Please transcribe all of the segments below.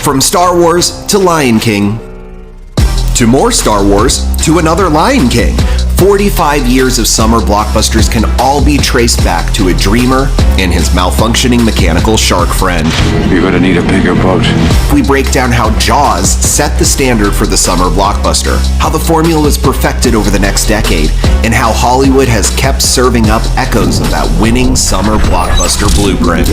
From Star Wars to Lion King. To more Star Wars, to another Lion King. 45 years of summer blockbusters can all be traced back to a dreamer and his malfunctioning mechanical shark friend. You're gonna need a bigger boat. We break down how Jaws set the standard for the summer blockbuster, how the formula was perfected over the next decade, and how Hollywood has kept serving up echoes of that winning summer blockbuster blueprint.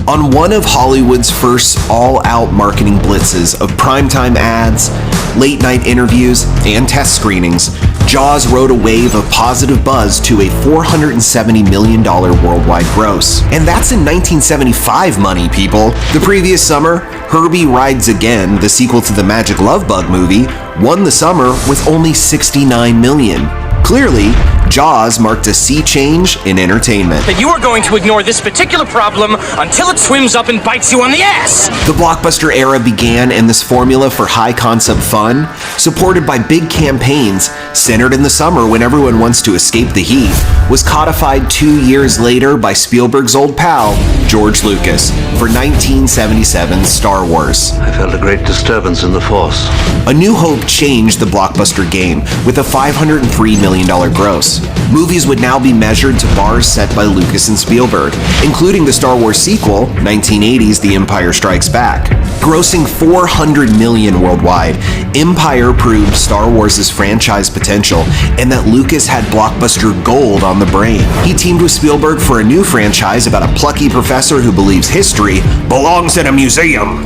On one of Hollywood's first all-out marketing blitzes of primetime ads, late-night interviews, and test screenings, Jaws rode a wave of positive buzz to a $470 million worldwide gross. And that's in 1975 money, people. The previous summer, Herbie Rides Again, the sequel to the Magic Love Bug movie, won the summer with only $69 million. Clearly, Jaws marked a sea change in entertainment. That you are going to ignore this particular problem until it swims up and bites you on the ass! The blockbuster era began, and this formula for high-concept fun, supported by big campaigns, centered in the summer when everyone wants to escape the heat, was codified 2 years later by Spielberg's old pal, George Lucas, for 1977's Star Wars. I felt a great disturbance in the Force. A New Hope changed the blockbuster game with a $503 million gross. Movies would now be measured to bars set by Lucas and Spielberg, including the Star Wars sequel, 1980's The Empire Strikes Back. Grossing $400 million worldwide, Empire proved Star Wars' franchise potential and that Lucas had blockbuster gold on the brain. He teamed with Spielberg for a new franchise about a plucky professor who believes history belongs in a museum.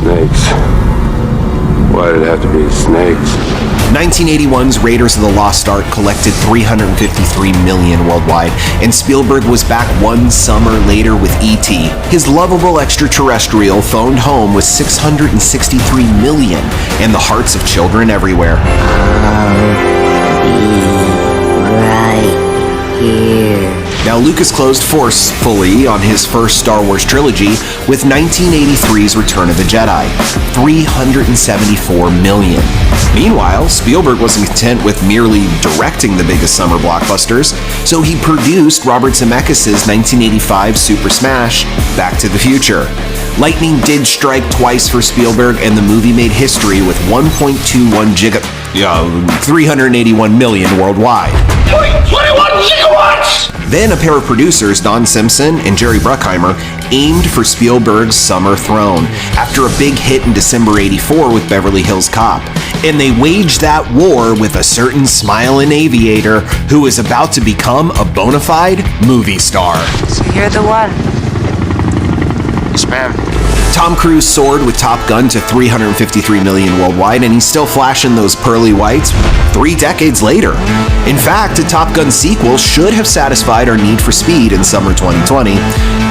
Snakes. Why did it have to be snakes? 1981's Raiders of the Lost Ark collected $353 million worldwide, and Spielberg was back one summer later with E.T. His lovable extraterrestrial phoned home with $663 million and the hearts of children everywhere. I'll be right here. Now, Lucas closed forcefully on his first Star Wars trilogy with 1983's Return of the Jedi, $374 million. Meanwhile, Spielberg wasn't content with merely directing the biggest summer blockbusters, so he produced Robert Zemeckis' 1985 super smash, Back to the Future. Lightning did strike twice for Spielberg, and the movie made history with 381 million worldwide. 21 gigawatts! Then a pair of producers, Don Simpson and Jerry Bruckheimer, aimed for Spielberg's summer throne after a big hit in December '84 with Beverly Hills Cop. And they waged that war with a certain smiling aviator who is about to become a bona fide movie star. So you're the one. Yes, ma'am. Tom Cruise soared with Top Gun to $353 million worldwide, and he's still flashing those pearly whites 3 decades later. In fact, a Top Gun sequel should have satisfied our need for speed in summer 2020,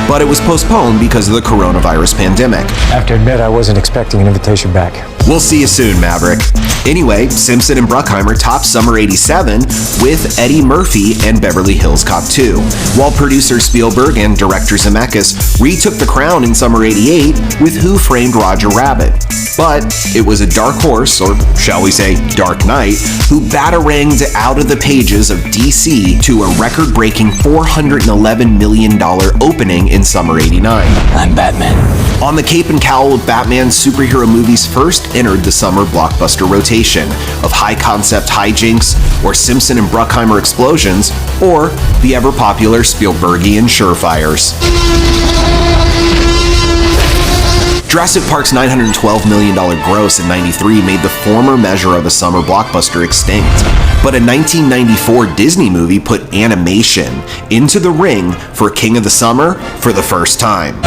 but it was postponed because of the coronavirus pandemic. I have to admit, I wasn't expecting an invitation back. We'll see you soon, Maverick. Anyway, Simpson and Bruckheimer topped summer '87 with Eddie Murphy and Beverly Hills Cop 2, while producer Spielberg and director Zemeckis retook the crown in summer '88 with Who Framed Roger Rabbit. But it was a dark horse, or shall we say Dark Knight, who bataranged out of the pages of DC to a record-breaking $411 million opening in summer '89. I'm Batman. On the cape and cowl of Batman, superhero movies first entered the summer blockbuster rotation of high-concept hijinks, or Simpson and Bruckheimer explosions, or the ever-popular Spielbergian surefires. Jurassic Park's $912 million gross in '93 made the former measure of a summer blockbuster extinct. But a 1994 Disney movie put animation into the ring for King of the Summer for the first time.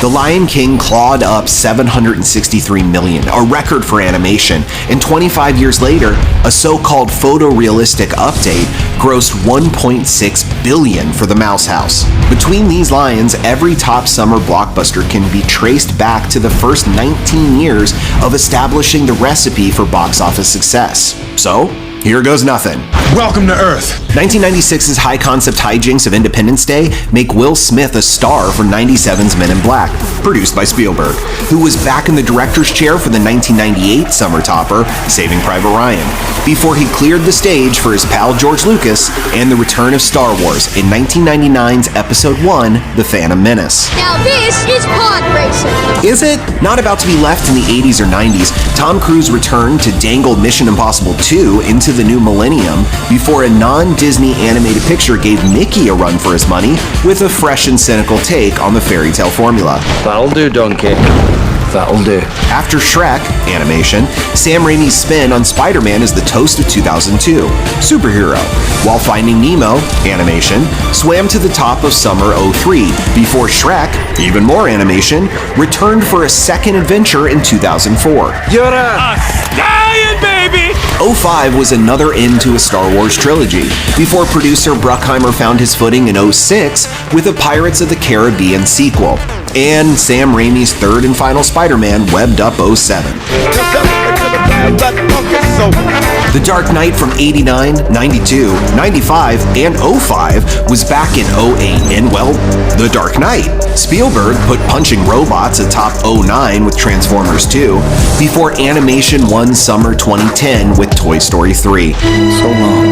The Lion King clawed up $763 million, a record for animation, and 25 years later, a so-called photorealistic update grossed $1.6 billion for the Mouse House. Between these lines, every top summer blockbuster can be traced back to the first 19 years of establishing the recipe for box office success. So, here goes nothing. Welcome to Earth. 1996's high-concept hijinks of Independence Day make Will Smith a star for 97's Men in Black, produced by Spielberg, who was back in the director's chair for the 1998 summer topper, Saving Private Ryan, before he cleared the stage for his pal George Lucas and the return of Star Wars in 1999's Episode 1, The Phantom Menace. Now this is pod racing. Is it? Not about to be left in the 80s or 90s, Tom Cruise returned to dangle Mission Impossible 2 into the new millennium before a non-Disney animated picture gave Mickey a run for his money with a fresh and cynical take on the fairy tale formula. That'll do, Donkey. That'll do. After Shrek, animation, Sam Raimi's spin on Spider-Man is the toast of 2002, superhero, while Finding Nemo, animation, swam to the top of summer 03, before Shrek, even more animation, returned for a second adventure in 2004. You're a stallion, baby! 05 was another end to a Star Wars trilogy, before producer Bruckheimer found his footing in 06 with a Pirates of the Caribbean sequel, and Sam Raimi's third and final Spider-Man webbed up 07. The Dark Knight from 89, 92, 95, and 05 was back in 08, and well, The Dark Knight. Spielberg put punching robots atop 09 with Transformers 2, before animation won summer 2010 with Toy Story 3. So long,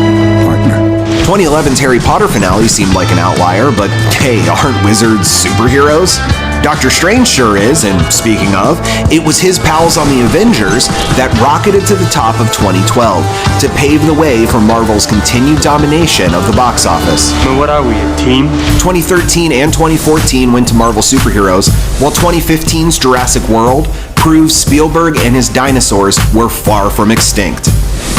partner. 2011's Harry Potter finale seemed like an outlier, but hey, aren't wizards superheroes? Doctor Strange sure is, and speaking of, it was his pals on the Avengers that rocketed to the top of 2012 to pave the way for Marvel's continued domination of the box office. But what are we, a team? 2013 and 2014 went to Marvel superheroes, while 2015's Jurassic World proves Spielberg and his dinosaurs were far from extinct.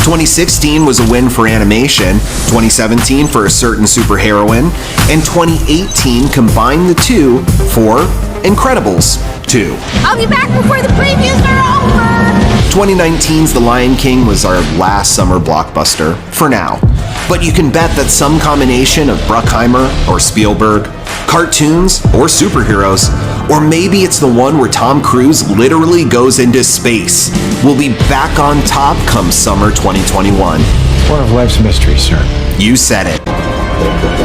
2016 was a win for animation, 2017 for a certain superheroine, and 2018 combined the two for Incredibles 2. I'll be back before the previews are over. 2019's The Lion King was our last summer blockbuster, for now. But you can bet that some combination of Bruckheimer or Spielberg, cartoons or superheroes, or maybe it's the one where Tom Cruise literally goes into space, will be back on top come summer 2021. One of life's mysteries, sir. You said it.